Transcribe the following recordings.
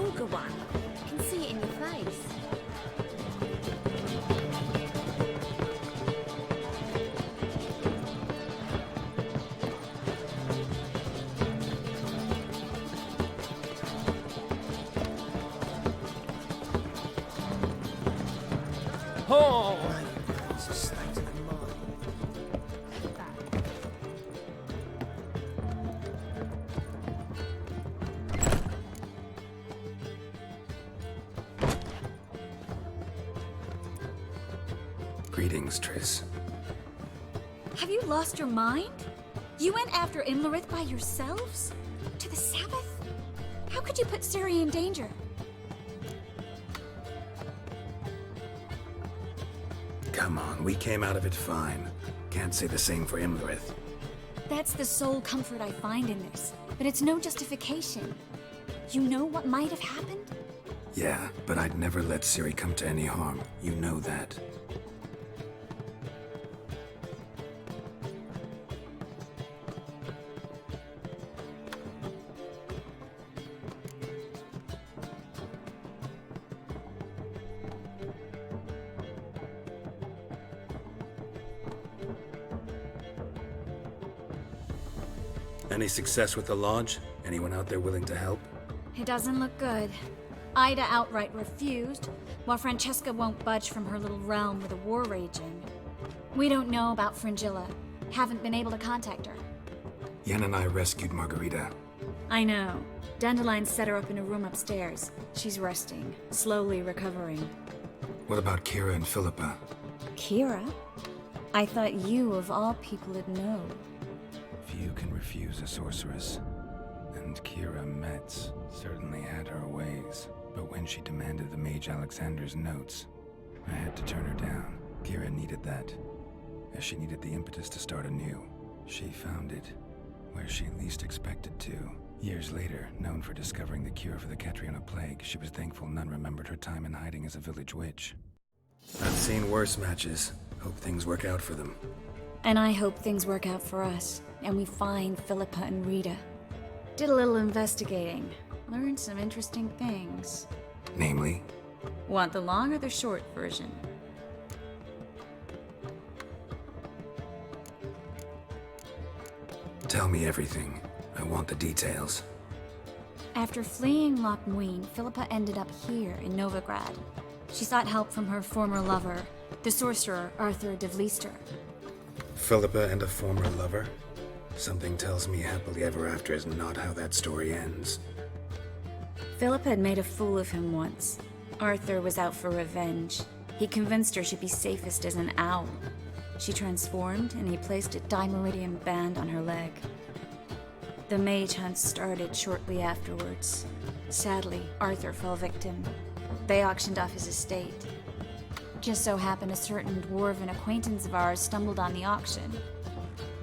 vulgar one. I can see it in your face. Oh! Greetings, Triss. Have you lost your mind? You went after Imlerith by yourselves? To the Sabbath? How could you put Ciri in danger? Come on, we came out of it fine. Can't say the same for Imlerith. That's the sole comfort I find in this, but it's no justification. You know what might have happened? Yeah, but I'd never let Ciri come to any harm. You know that. Any success with the lodge? Anyone out there willing to help? It doesn't look good. Ida outright refused, while Francesca won't budge from her little realm with a war raging. We don't know about Fringilla. Haven't been able to contact her. Yen and I rescued Margarita. I know. Dandelion set her up in a room upstairs. She's resting, slowly recovering. What about Kira and Philippa? Kira? I thought you, of all people, would know. Few can refuse a sorceress. And Kira Metz certainly had her ways. But when she demanded the Mage Alexander's notes, I had to turn her down. Kira needed that, as she needed the impetus to start anew. She found it where she least expected to. Years later, known for discovering the cure for the Catriona plague, she was thankful none remembered her time in hiding as a village witch. I've seen worse matches. Hope things work out for them. And I hope things work out for us, and we find Philippa and Rita. Did a little investigating. Learned some interesting things. Namely? Want the long or the short version? Tell me everything. I want the details. After fleeing Loch Muin, Philippa ended up here in Novigrad. She sought help from her former lover, the sorcerer Arthur de Vlister. Philippa and a former lover? Something tells me happily ever after is not how that story ends. Philippa had made a fool of him once. Arthur was out for revenge. He convinced her she'd be safest as an owl. She transformed, and he placed a Dimeridian band on her leg. The mage hunt started shortly afterwards. Sadly, Arthur fell victim. They auctioned off his estate. Just so happened a certain dwarven acquaintance of ours stumbled on the auction.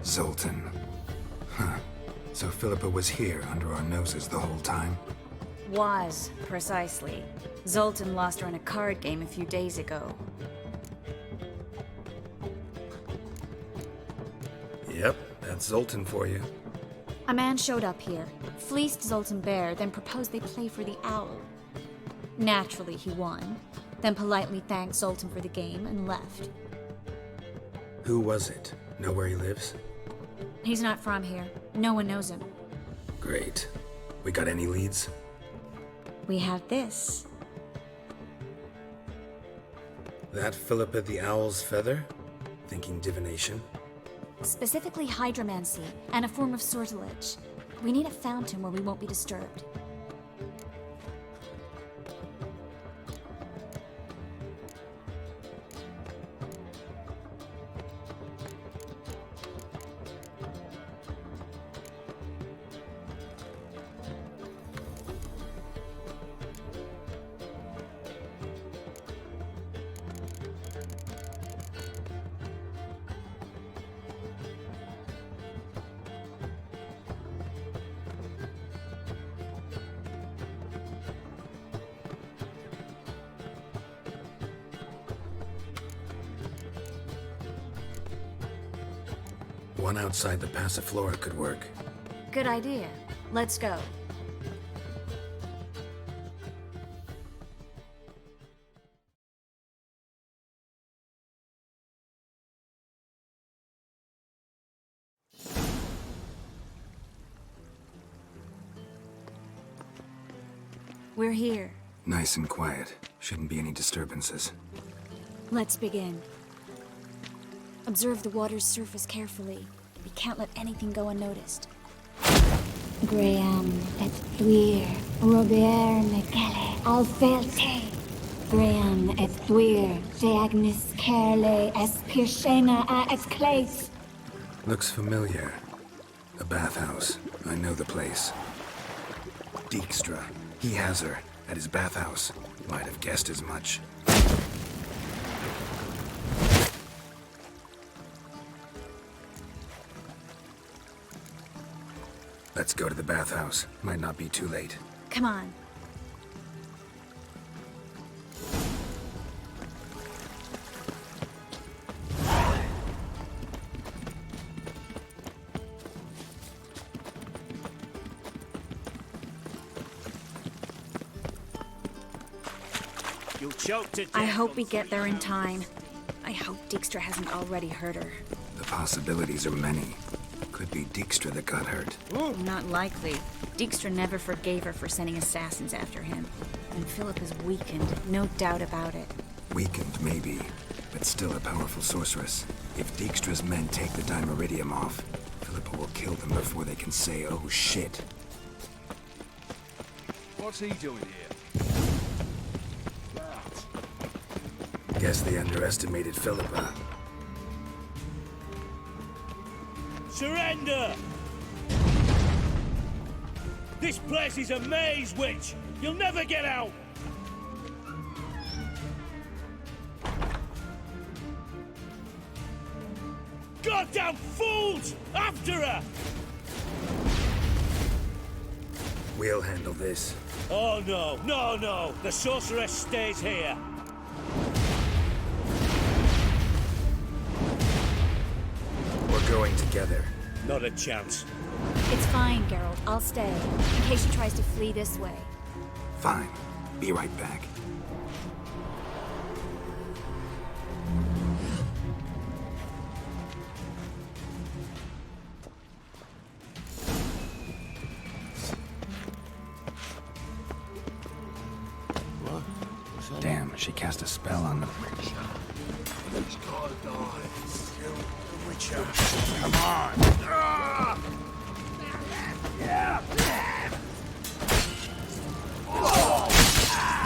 Zoltan. Huh. So Philippa was here under our noses the whole time? Was, precisely. Zoltan lost her in a card game a few days ago. Yep, that's Zoltan for you. A man showed up here, fleeced Zoltan bare, then proposed they play for the owl. Naturally, he won, then politely thanked Zoltan for the game and left. Who was it? Know where he lives? He's not from here. No one knows him. Great. We got any leads? We have this. That Philippa the Owl's feather? Thinking divination? Specifically hydromancy and a form of sortilege. We need a fountain where we won't be disturbed. One outside the Passiflora could work. Good idea. Let's go. We're here. Nice and quiet. Shouldn't be any disturbances. Let's begin. Observe the water's surface carefully. We can't let anything go unnoticed. Graham et thuir, Robert Mekele, Alfelte. Graham et thuir, de Agnes Kerle, es Pirshena a et Clace. Looks familiar. A bathhouse. I know the place. Dijkstra. He has her at his bathhouse. Might have guessed as much. Let's go to the bathhouse. Might not be too late. Come on. You'll choke to death. I hope we get there in time. I hope Dijkstra hasn't already hurt her. The possibilities are many. Could be Dijkstra that got hurt. Not likely. Dijkstra never forgave her for sending assassins after him. And Philip is weakened, no doubt about it. Weakened, maybe, but still a powerful sorceress. If Dijkstra's men take the Dimeridium off, Philippa will kill them before they can say, oh shit. What's he doing here? Guess they underestimated Philippa. Surrender! This place is a maze, witch! You'll never get out! Goddamn fools! After her! We'll handle this. Oh no, no, no! The sorceress stays here! We're going together. Not a chance. It's fine, Geralt. I'll stay, in case she tries to flee this way. Fine. Be right back. Damn, she cast a spell on the Witcher. He's gotta die. Kill the Witcher. Come on! Ah! Yeah! Oh! Ah!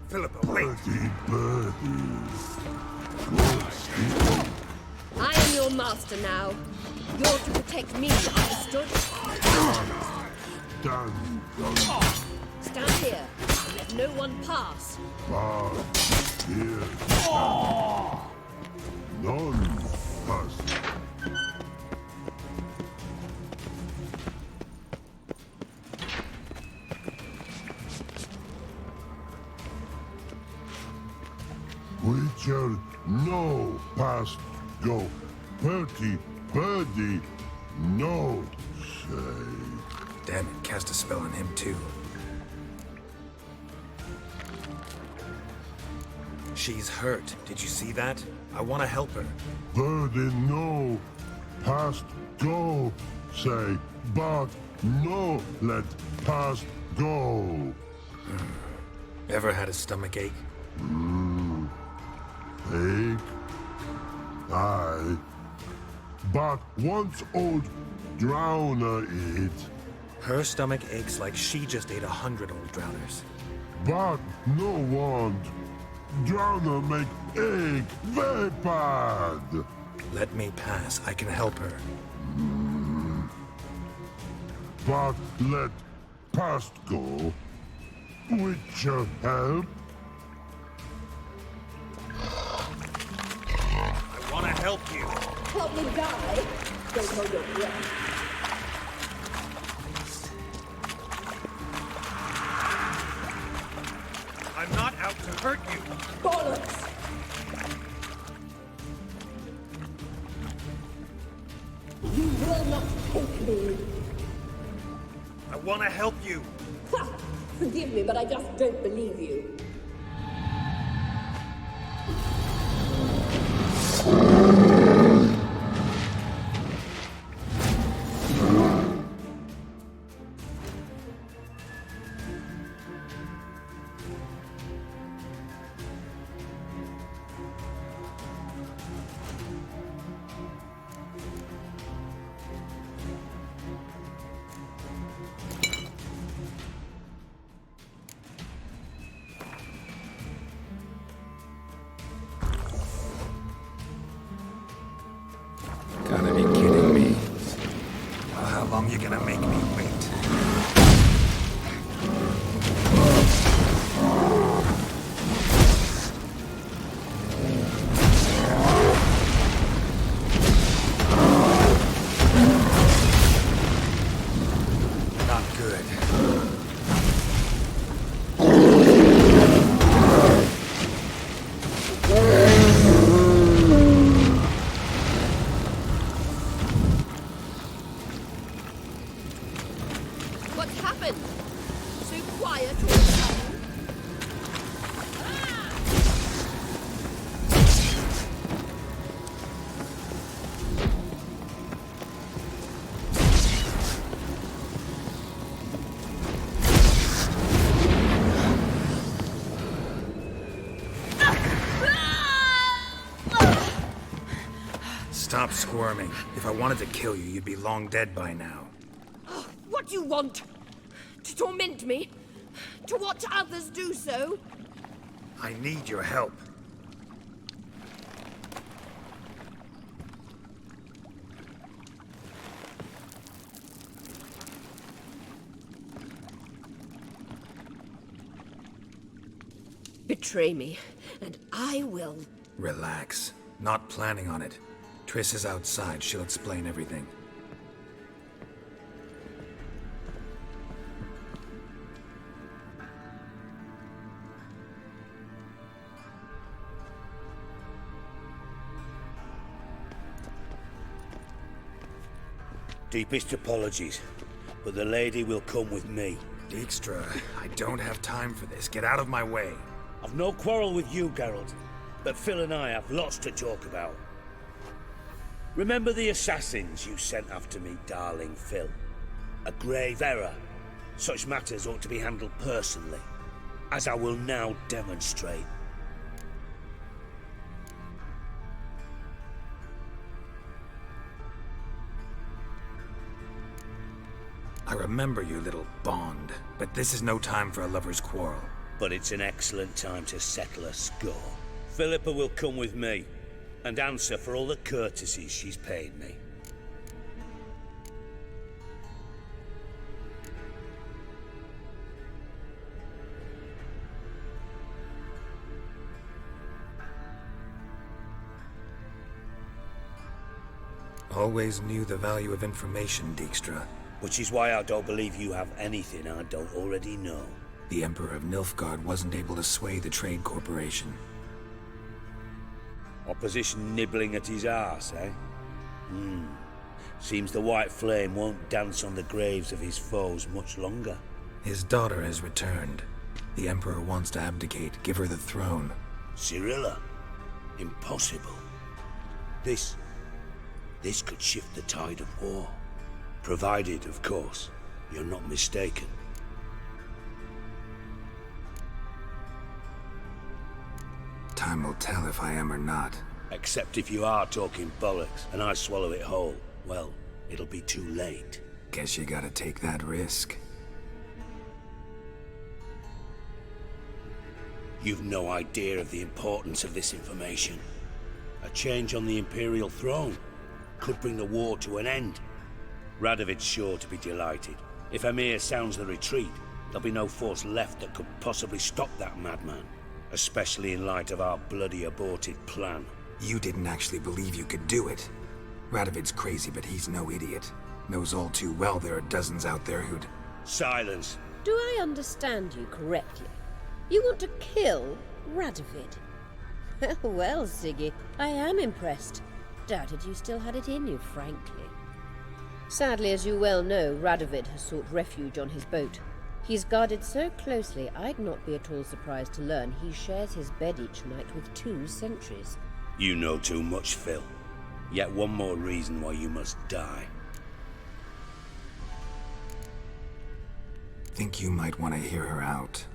Philippa, wait! I am your master now. You're to protect me, understood? Stand here and let no one pass. None pass. Witcher, no past go. Bertie, birdie, no say. Damn it, cast a spell on him too. She's hurt. Did you see that? I want to help her. Birdie, no past go say. But no let past go. Ever had a stomach ache? Ache. Aye. But once old drowner eat. Her stomach aches like she just ate 100 old drowners. But no want. Drowner make ache very bad. Let me pass. I can help her. But let past go. Witcher help. I want to help you. Help me die. Don't hold your breath. I'm not out to hurt you. Bollocks! You will not take me. I want to help you. Ha! Forgive me, but I just don't believe you. Gotta be kidding me. Well, how long you gonna make me wait? Not good. What's happened? So quiet all of a sudden? Stop squirming. If I wanted to kill you, you'd be long dead by now. What do you want? To torment me? To watch others do so? I need your help. Betray me, and I will. Relax. Not planning on it. Triss is outside. She'll explain everything. Deepest apologies, but the lady will come with me. Dijkstra, I don't have time for this. Get out of my way. I've no quarrel with you, Geralt, but Phil and I have lots to talk about. Remember the assassins you sent after me, darling Phil? A grave error. Such matters ought to be handled personally, as I will now demonstrate. I remember your little bond, but this is no time for a lover's quarrel. But it's an excellent time to settle a score. Philippa will come with me, and answer for all the courtesies she's paid me. Always knew the value of information, Dijkstra. Which is why I don't believe you have anything I don't already know. The Emperor of Nilfgaard wasn't able to sway the Trade Corporation. Opposition nibbling at his arse, eh? Seems the White Flame won't dance on the graves of his foes much longer. His daughter has returned. The Emperor wants to abdicate, give her the throne. Cyrilla? Impossible. This could shift the tide of war. Provided, of course, you're not mistaken. Time will tell if I am or not. Except if you are talking bollocks, and I swallow it whole. Well, it'll be too late. Guess you gotta take that risk. You've no idea of the importance of this information. A change on the Imperial throne could bring the war to an end. Radovid's sure to be delighted. If Emir sounds the retreat, there'll be no force left that could possibly stop that madman. Especially in light of our bloody aborted plan. You didn't actually believe you could do it. Radovid's crazy, but he's no idiot. Knows all too well there are dozens out there who'd... Silence. Do I understand you correctly? You want to kill Radovid? Well, Siggy, I am impressed. Doubted you still had it in you, frankly. Sadly, as you well know, Radovid has sought refuge on his boat. He's guarded so closely, I'd not be at all surprised to learn he shares his bed each night with 2 sentries. You know too much, Phil. Yet one more reason why you must die. Think you might want to hear her out.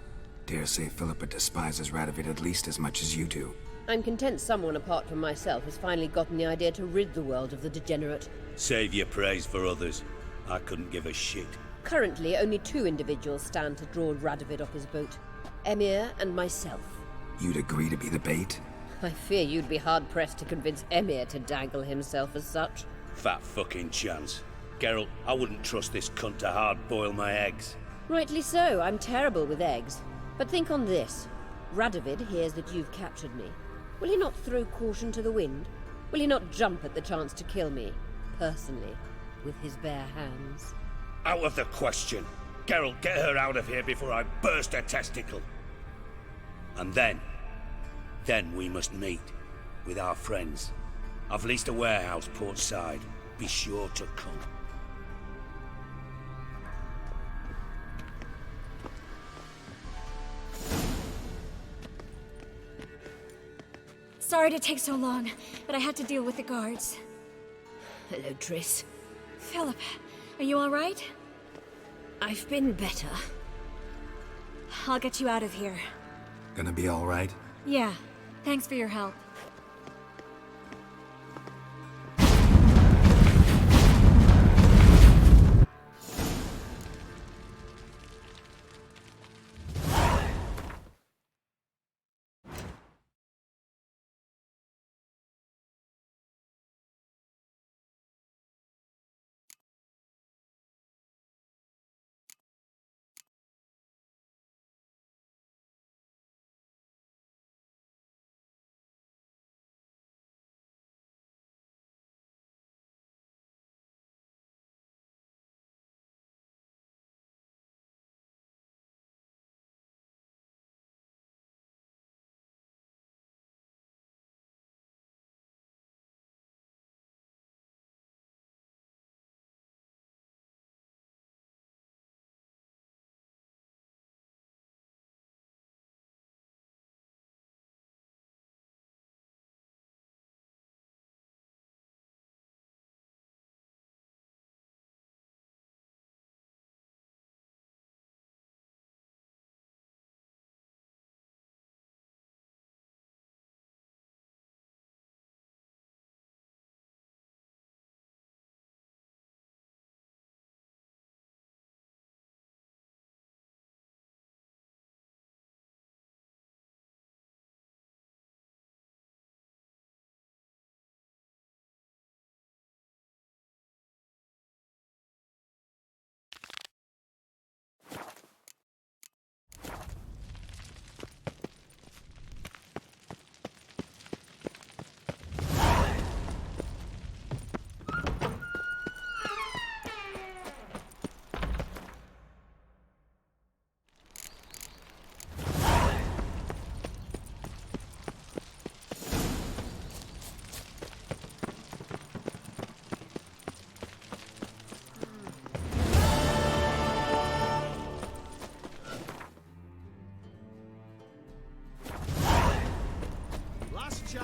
Dare say Philippa despises Radovid at least as much as you do. I'm content someone apart from myself has finally gotten the idea to rid the world of the degenerate. Save your praise for others. I couldn't give a shit. Currently, only 2 individuals stand to draw Radovid off his boat. Emir and myself. You'd agree to be the bait? I fear you'd be hard-pressed to convince Emir to dangle himself as such. Fat fucking chance. Geralt, I wouldn't trust this cunt to hard-boil my eggs. Rightly so, I'm terrible with eggs. But think on this. Radovid hears that you've captured me. Will he not throw caution to the wind? Will he not jump at the chance to kill me, personally, with his bare hands? Out of the question. Geralt, get her out of here before I burst her testicle. And then we must meet with our friends. I've leased a warehouse port side. Be sure to come. Sorry to take so long, but I had to deal with the guards. Hello, Triss. Philip, are you all right? I've been better. I'll get you out of here. Gonna be all right? Yeah, thanks for your help.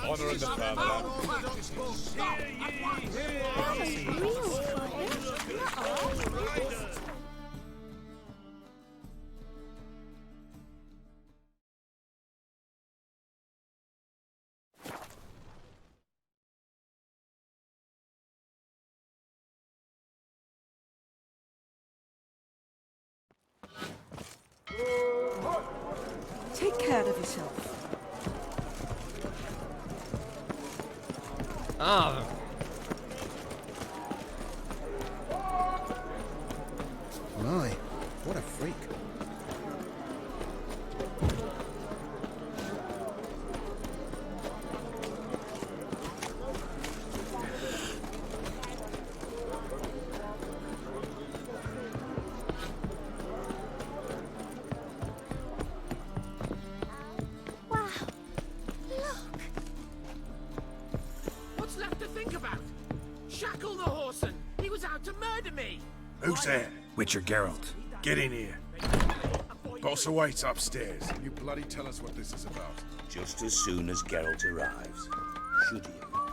Honor in the family. Take care of yourself. Ah. My, what a freak. Wow. Look. What's left to think about? Shackle the horse and he was out to murder me! Who's there? Witcher Geralt. Get in here. Boss awaits upstairs. You bloody tell us what this is about. Just as soon as Geralt arrives. Should he arrive?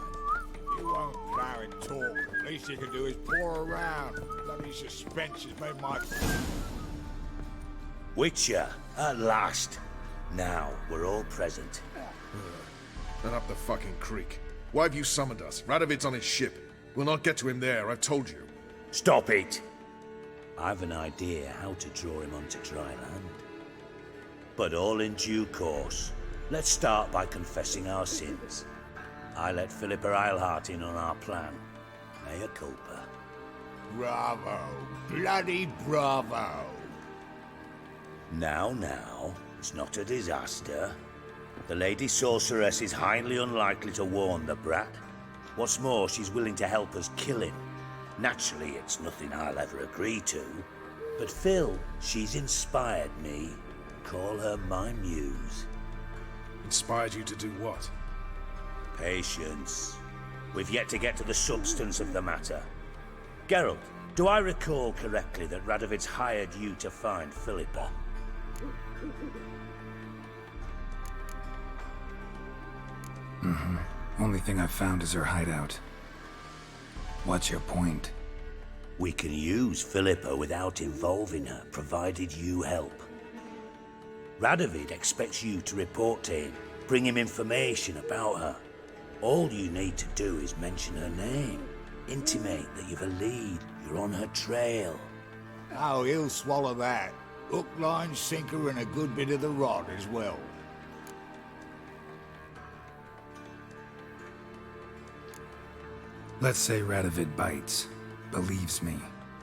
You won't plow and talk. Least you can do is pour around. Bloody suspense has made my... Witcher, at last. Now, we're all present. Then up the fucking creek. Why have you summoned us? Radovid's on his ship. We'll not get to him there, I've told you. Stop it! I've an idea how to draw him onto dry land. But all in due course. Let's start by confessing our sins. I let Philippa Eilhart in on our plan. Mea culpa. Bravo. Bloody bravo. Now, it's not a disaster. The Lady Sorceress is highly unlikely to warn the brat. What's more, she's willing to help us kill him. Naturally, it's nothing I'll ever agree to. But Phil, she's inspired me. Call her my muse. Inspired you to do what? Patience. We've yet to get to the substance of the matter. Geralt, do I recall correctly that Radovid's hired you to find Philippa? Only thing I've found is her hideout. What's your point? We can use Philippa without involving her, provided you help. Radovid expects you to report to him, bring him information about her. All you need to do is mention her name, intimate that you've a lead, you're on her trail. Oh, he'll swallow that. Hook, line, sinker, and a good bit of the rod as well. Let's say Radovid bites, believes me,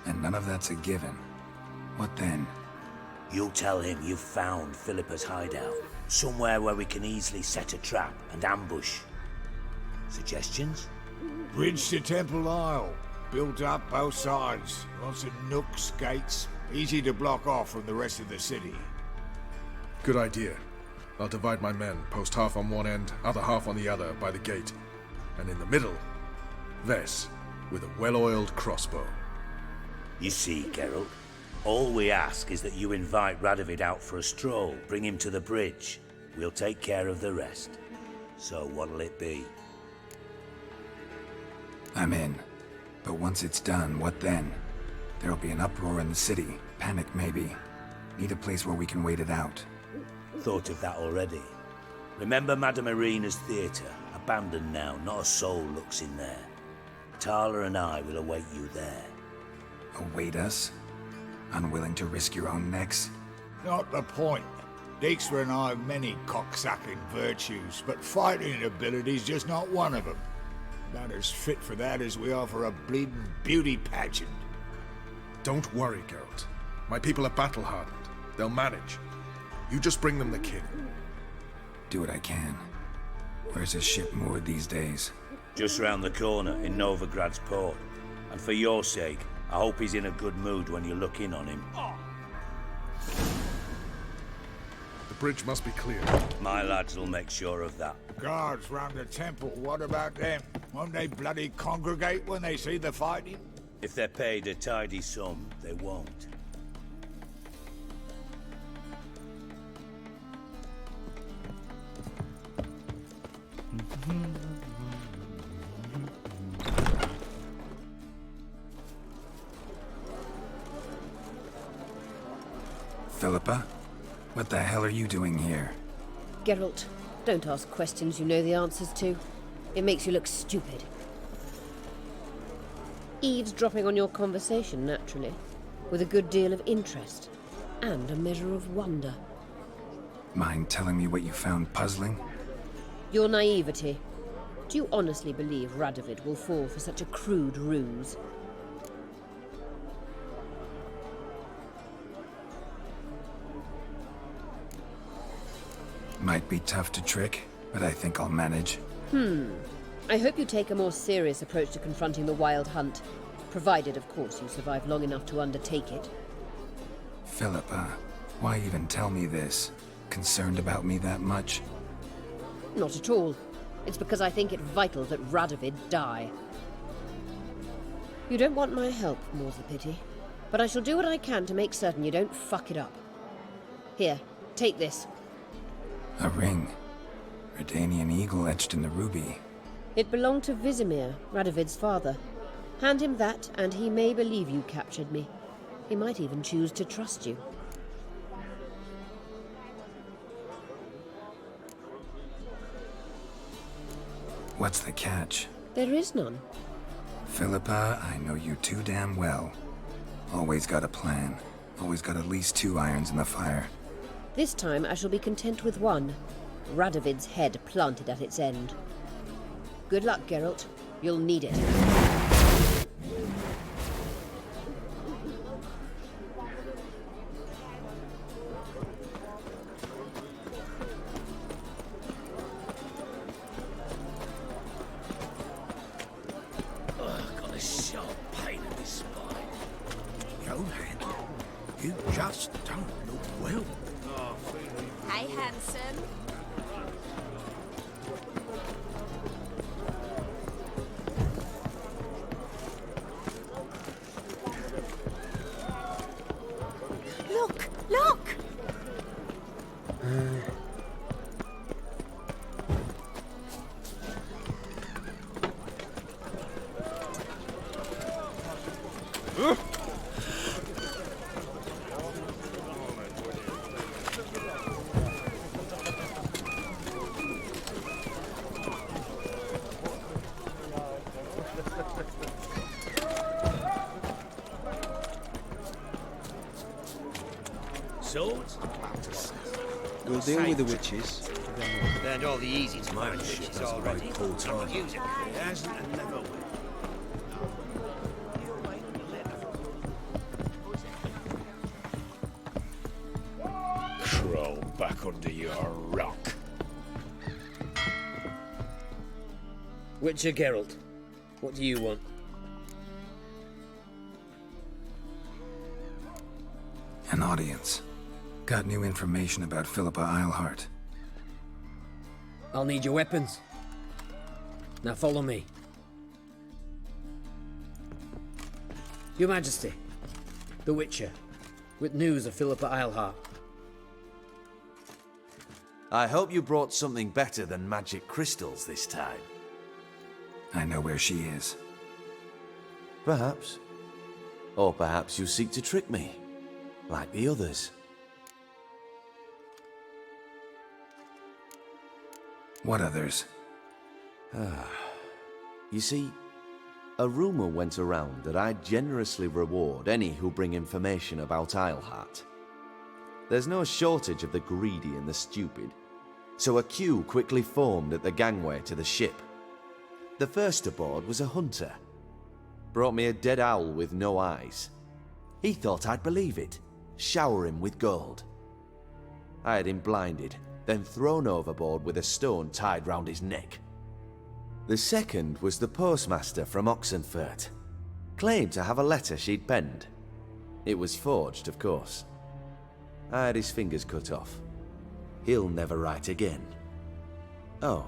and none of that's a given. What then? You'll tell him you've found Philippa's hideout, somewhere where we can easily set a trap and ambush. Suggestions? Bridge to Temple Isle. Built up both sides. Lots of nooks, gates. Easy to block off from the rest of the city. Good idea. I'll divide my men, post half on one end, other half on the other, by the gate. And in the middle, Vess, with a well-oiled crossbow. You see, Geralt, all we ask is that you invite Radovid out for a stroll, bring him to the bridge. We'll take care of the rest. So what'll it be? I'm in. But once it's done, what then? There'll be an uproar in the city. Panic, maybe. Need a place where we can wait it out. Thought of that already. Remember Madame Irina's theatre? Abandoned now, not a soul looks in there. Tala and I will await you there. Await us? Unwilling to risk your own necks? Not the point. Dijkstra and I have many cocksucking virtues, but fighting ability's just not one of them. Not as fit for that as we are for a bleeding beauty pageant. Don't worry, Geralt. My people are battle-hardened. They'll manage. You just bring them the king. Do what I can. Where's his ship moored these days? Just round the corner in Novigrad's port. And for your sake, I hope he's in a good mood when you look in on him. The bridge must be clear. My lads will make sure of that. Guards round the temple, what about them? Won't they bloody congregate when they see the fighting? If they're paid a tidy sum, they won't. Philippa? What the hell are you doing here? Geralt, don't ask questions you know the answers to. It makes you look stupid. Eavesdropping on your conversation, naturally, with a good deal of interest, and a measure of wonder. Mind telling me what you found puzzling? Your naivety. Do you honestly believe Radovid will fall for such a crude ruse? Might be tough to trick, but I think I'll manage. I hope you take a more serious approach to confronting the WildHunt, provided, of course, you survive long enough to undertake it. Philippa, why even tell me this? Concerned about me that much? Not at all. It's because I think it vital that Radovid die. You don't want my help, more's the pity. But I shall do what I can to make certain you don't fuck it up. Here, take this. A ring. Redanian eagle etched in the ruby. It belonged to Vizimir, Radovid's father. Hand him that, and he may believe you captured me. He might even choose to trust you. What's the catch? There is none. Philippa, I know you too damn well. Always got a plan. Always got at least 2 irons in the fire. This time I shall be content with one. Radovid's head planted at its end. Good luck, Geralt. You'll need it. Got a sharp pain in my spine. Johan, you just don't look well. Hi, handsome. Look! Look! Swords? We'll deal with the witches. Learned all the easy to find witches already. Don't use it. It hasn't and never will. Crawl back under your rock. Witcher Geralt, what do you want? An audience. Got new information about Philippa Eilhart. I'll need your weapons. Now follow me. Your Majesty, the Witcher, with news of Philippa Eilhart. I hope you brought something better than magic crystals this time. I know where she is. Perhaps. Or perhaps you seek to trick me, like the others. What others? You see, a rumor went around that I'd generously reward any who bring information about Eilhart. There's no shortage of the greedy and the stupid, so a queue quickly formed at the gangway to the ship. The first aboard was a hunter. Brought me a dead owl with no eyes. He thought I'd believe it, shower him with gold. I had him blinded, then thrown overboard with a stone tied round his neck. The second was the postmaster from Oxenfurt. Claimed to have a letter she'd penned. It was forged, of course. I had his fingers cut off. He'll never write again. Oh,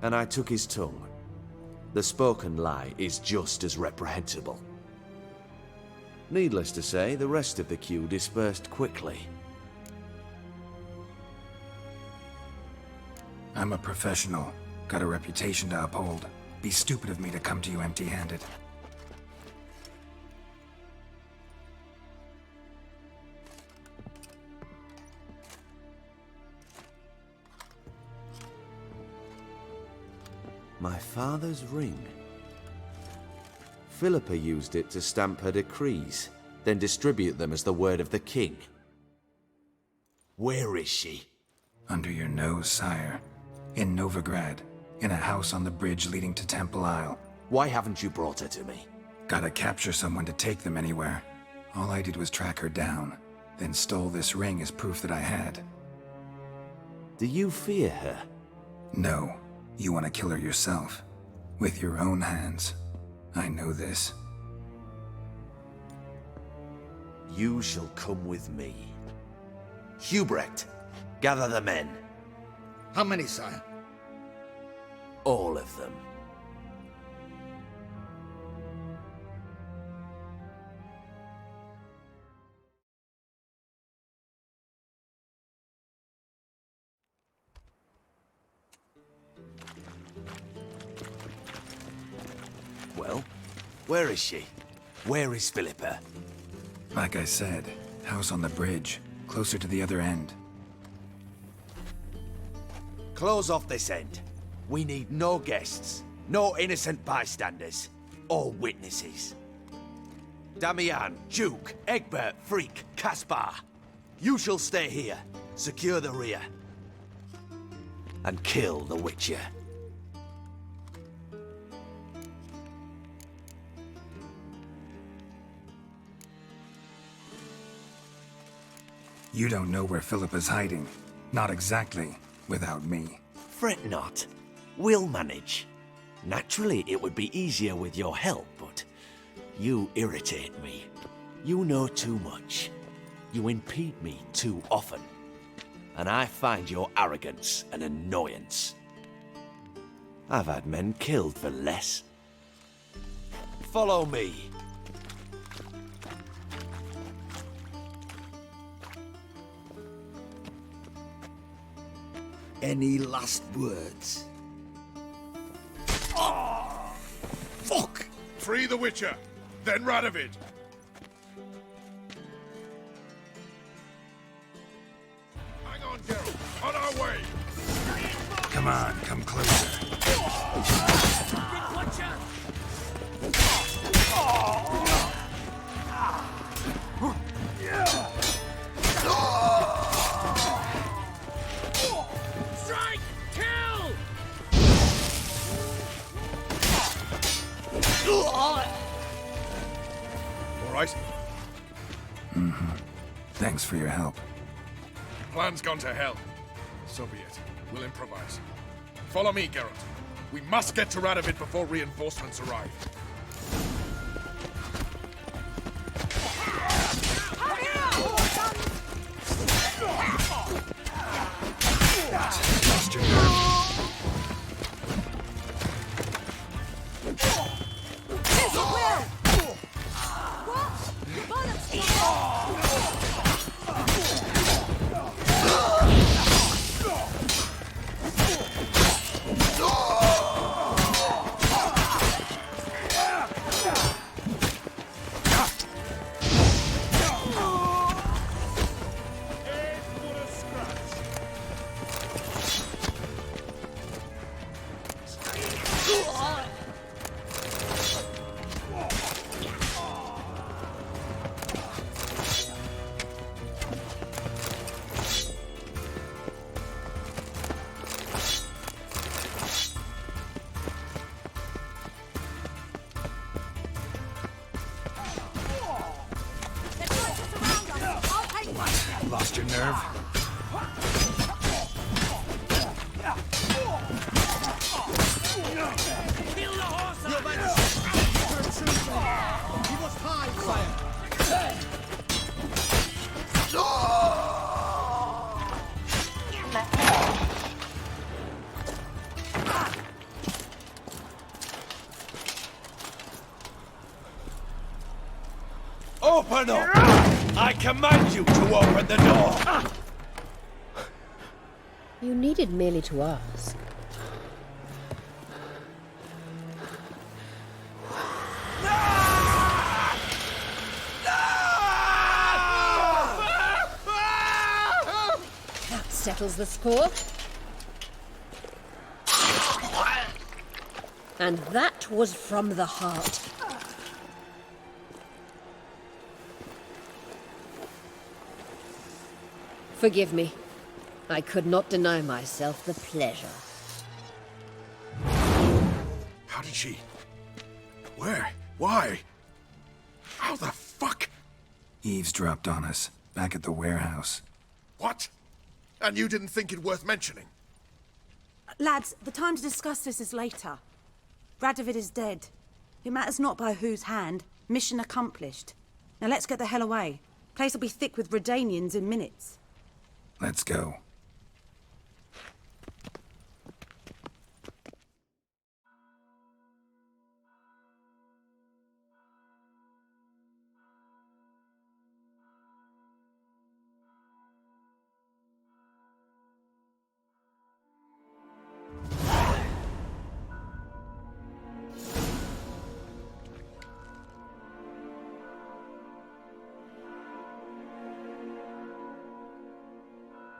and I took his tongue. The spoken lie is just as reprehensible. Needless to say, the rest of the queue dispersed quickly. I'm a professional. Got a reputation to uphold. Be stupid of me to come to you empty-handed. My father's ring. Philippa used it to stamp her decrees, then distribute them as the word of the king. Where is she? Under your nose, sire. In Novigrad. In a house on the bridge leading to Temple Isle. Why haven't you brought her to me? Gotta capture someone to take them anywhere. All I did was track her down, then stole this ring as proof that I had. Do you fear her? No. You want to kill her yourself. With your own hands. I know this. You shall come with me. Hubrecht, gather the men. How many, sire? All of them. Where is she? Where is Philippa? Like I said, house on the bridge, closer to the other end. Close off this end. We need no guests, no innocent bystanders, or witnesses. Damian, Duke, Egbert, Freak, Caspar. You shall stay here, secure the rear, and kill the Witcher. You don't know where Philippa's hiding. Not exactly, without me. Fret not. We'll manage. Naturally, it would be easier with your help, but you irritate me. You know too much. You impede me too often. And I find your arrogance an annoyance. I've had men killed for less. Follow me. Any last words? Oh, fuck! Free the Witcher, then Radovid. Hang on, Geralt. On our way. Come on, come closer. Strike! Kill! All right. Thanks for your help. Plan's gone to hell. So be it. We'll improvise. Follow me, Geralt. We must get to Radovid before reinforcements arrive. Lost your nerve. Lost your nerve? Kill the horse! Your Majesty! He must hide, sire! Open up! I command you to open the door! You needed merely to ask. That settles the score. And that was from the heart. Forgive me. I could not deny myself the pleasure. How did she? Where? Why? How the fuck? Eavesdropped on us, back at the warehouse. What? And you didn't think it worth mentioning? Lads, the time to discuss this is later. Radovid is dead. It matters not by whose hand. Mission accomplished. Now let's get the hell away. Place will be thick with Redanians in minutes. Let's go.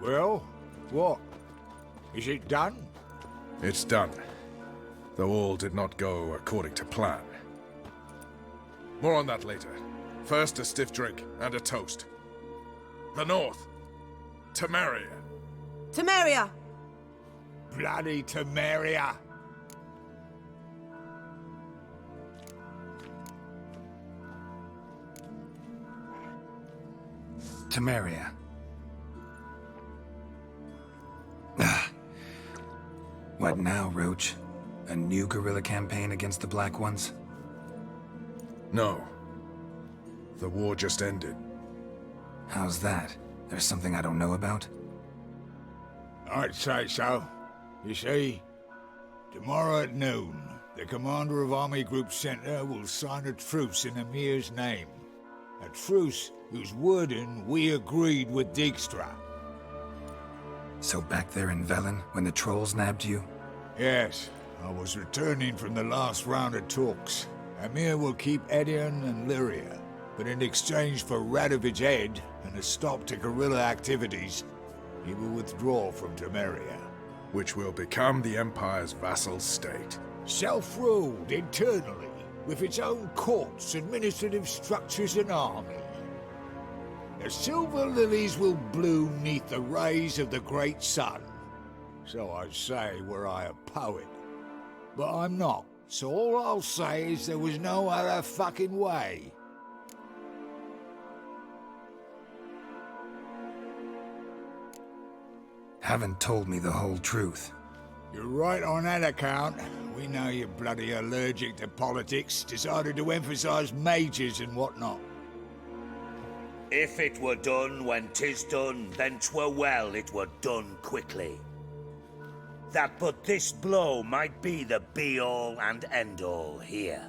Well, what? Is it done? It's done. Though all did not go according to plan. More on that later. First, a stiff drink and a toast. The North. Temeria. Temeria! Bloody Temeria! Temeria. What now, Roach? A new guerrilla campaign against the Black Ones? No. The war just ended. How's that? There's something I don't know about? I'd say so. You see, tomorrow at noon, the commander of Army Group Center will sign a truce in Emir's name. A truce whose wording we agreed with Dijkstra. So back there in Velen, when the trolls nabbed you? Yes, I was returning from the last round of talks. Emir will keep Edion and Lyria, but in exchange for Radovid's head and a stop to guerrilla activities, he will withdraw from Temeria. Which will become the Empire's vassal state. Self-ruled internally, with its own courts, administrative structures and army. The silver lilies will bloom neath the rays of the great sun. So I'd say were I a poet. But I'm not, so all I'll say is there was no other fucking way. Haven't told me the whole truth. You're right on that account. We know you're bloody allergic to politics, decided to emphasize majors and whatnot. If it were done when 'tis done, then 'twere well it were done quickly. That but this blow might be the be-all and end-all here.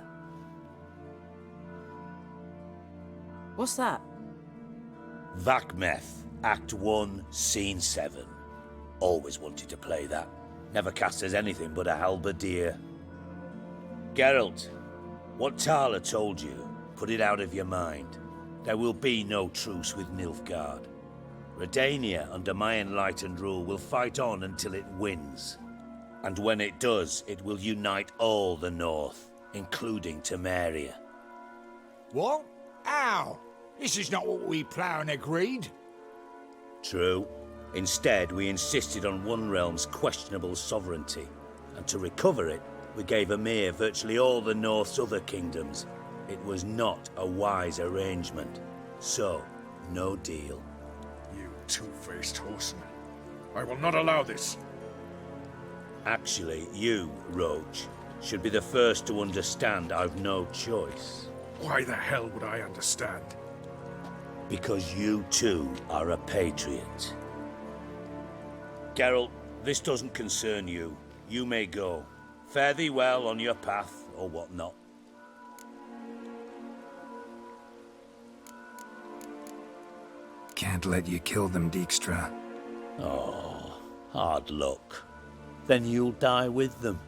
What's that? Vakmeth, Act 1, Scene 7. Always wanted to play that. Never cast as anything but a halberdier. Geralt, what Tala told you, put it out of your mind. There will be no truce with Nilfgaard. Redania, under my enlightened rule, will fight on until it wins. And when it does, it will unite all the North, including Temeria. What? How? This is not what we planned and agreed. True. Instead, we insisted on one realm's questionable sovereignty, and to recover it, we gave Emir virtually all the North's other kingdoms. It was not a wise arrangement. So, no deal. You two-faced horseman. I will not allow this. Actually, you, Roach, should be the first to understand I've no choice. Why the hell would I understand? Because you too are a patriot. Geralt, this doesn't concern you. You may go. Fare thee well on your path, or whatnot. Can't let you kill them, Dijkstra. Oh, hard luck. Then you'll die with them.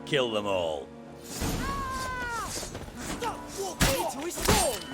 Kill them all. Stop walking into his sword!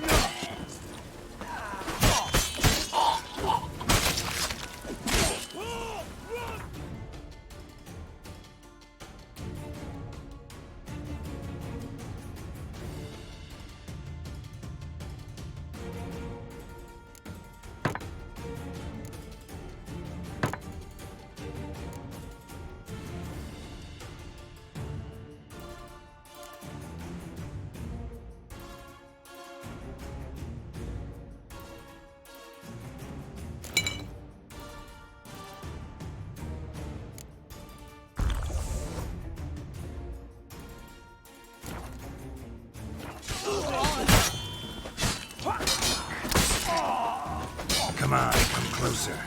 Come on, come closer.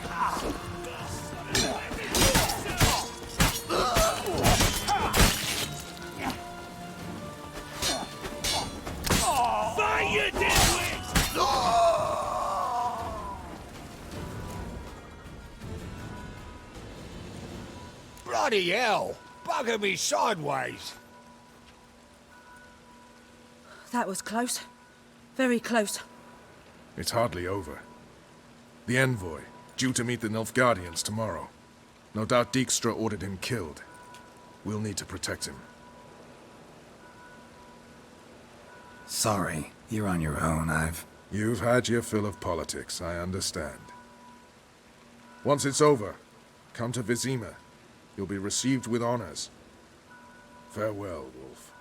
Fire, dimwit! Bloody hell! Bugger me sideways! That was close. Very close. It's hardly over. The envoy, Due to meet the Nilfgaardians tomorrow. No doubt Dijkstra ordered him killed. We'll need to protect him. Sorry, you're on your own. You've had your fill of politics, I understand. Once it's over, come to Vizima. You'll be received with honors. Farewell, Wolf.